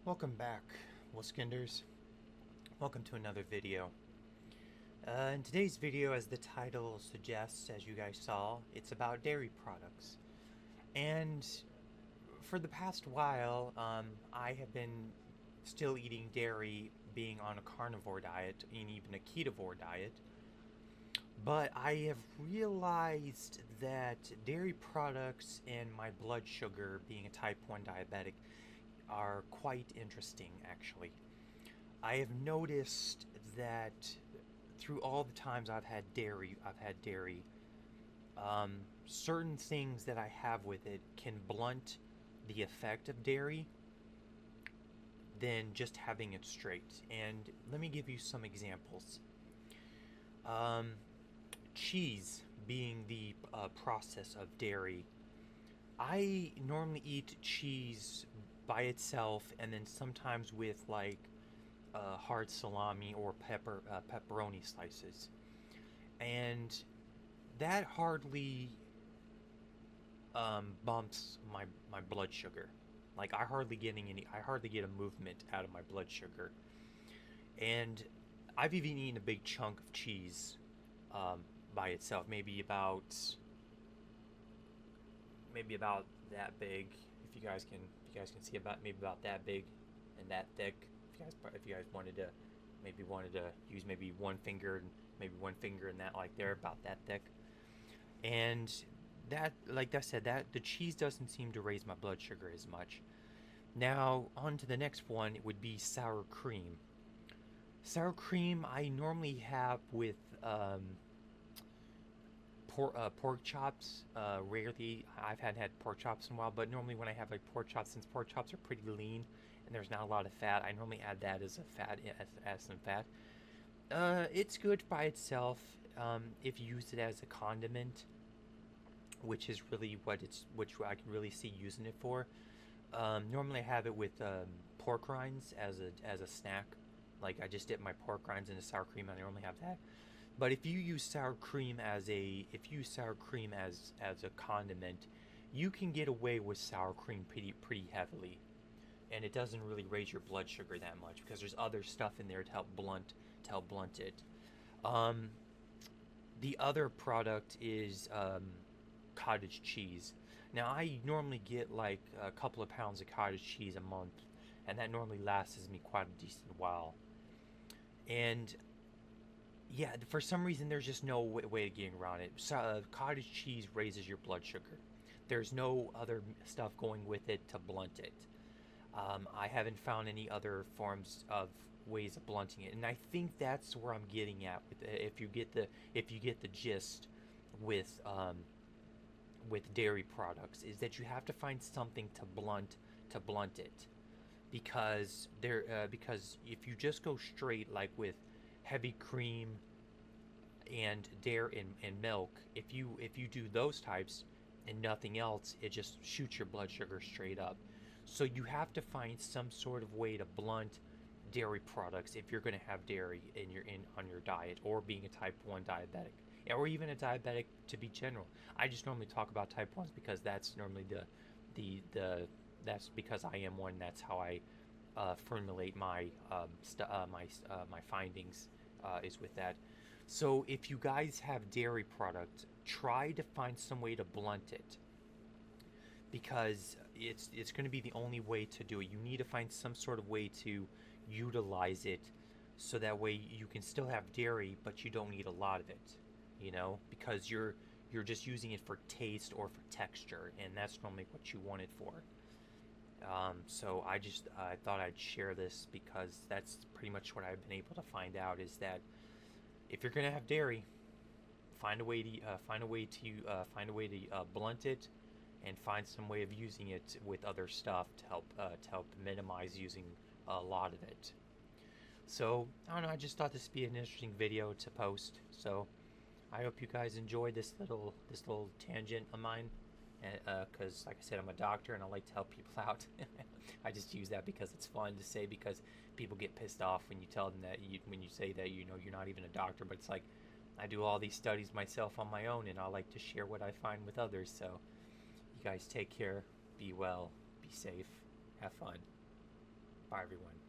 Welcome back, Wolskinders. Welcome to another video. In today's video, as the title suggests, as you guys saw, it's about dairy products. And for the past while, I have been still eating dairy, being on a carnivore diet, and even a ketovore diet. But I have realized that dairy products and my blood sugar, being a type 1 diabetic, are quite interesting, actually. I have noticed that through all the times I've had dairy, certain things that I have with it can blunt the effect of dairy than just having it straight. And let me give you some examples. Cheese being the process of dairy. I normally eat cheese by itself, and then sometimes with like hard salami or pepperoni slices, and that hardly bumps my blood sugar. Like I hardly get a movement out of my blood sugar, and I've even eaten a big chunk of cheese by itself, maybe about that big. If you guys can see, about maybe about that big and that thick. If you guys wanted to use maybe one finger and that, like they're about that thick. And that, like I said, that the cheese doesn't seem to raise my blood sugar as much. Now on to the next one. It would be sour cream. Sour cream I normally have with pork chops. Rarely. I've had pork chops in a while, but normally when I have like pork chops, since pork chops are pretty lean and there's not a lot of fat, I normally add that as some fat. It's good by itself. If you use it as a condiment, which is really which I can really see using it for. Normally I have it with pork rinds as a snack. Like I just dip my pork rinds into sour cream, and I normally have that. But if you use sour cream as a condiment, you can get away with sour cream pretty heavily, and it doesn't really raise your blood sugar that much because there's other stuff in there to help blunt it. The other product is cottage cheese. Now I normally get like a couple of pounds of cottage cheese a month, and that normally lasts me quite a decent while. And yeah, for some reason there's just no way of getting around it. So, cottage cheese raises your blood sugar. There's no other stuff going with it to blunt it. I haven't found any other forms of ways of blunting it, and I think that's where I'm getting at with if you get the gist with dairy products, is that you have to find something to blunt it, because if you just go straight like with heavy cream and dairy and milk, if you do those types and nothing else, it just shoots your blood sugar straight up. So you have to find some sort of way to blunt dairy products if you're going to have dairy on your diet, or being a type 1 diabetic, or even a diabetic to be general. I just normally talk about type 1s because that's normally that's because I am one. That's how I formulate my my findings, is with that. So if you guys have dairy product, try to find some way to blunt it, because it's going to be the only way to do it. You need to find some sort of way to utilize it, so that way you can still have dairy, but you don't need a lot of it. Because you're just using it for taste or for texture, and that's normally what you want it for. So I thought I'd share this, because that's pretty much what I've been able to find out, is that if you're gonna have dairy, find a way to blunt it, and find some way of using it with other stuff to help minimize using a lot of it. So I don't know. I just thought this would be an interesting video to post. So I hope you guys enjoyed this little tangent of mine. Because like I said, I'm a doctor and I like to help people out. I just use that because it's fun to say, because people get pissed off when you tell them that when you say that you're not even a doctor. But it's like, I do all these studies myself on my own, and I like to share what I find with others. So you guys take care, be well, be safe, have fun. Bye, everyone.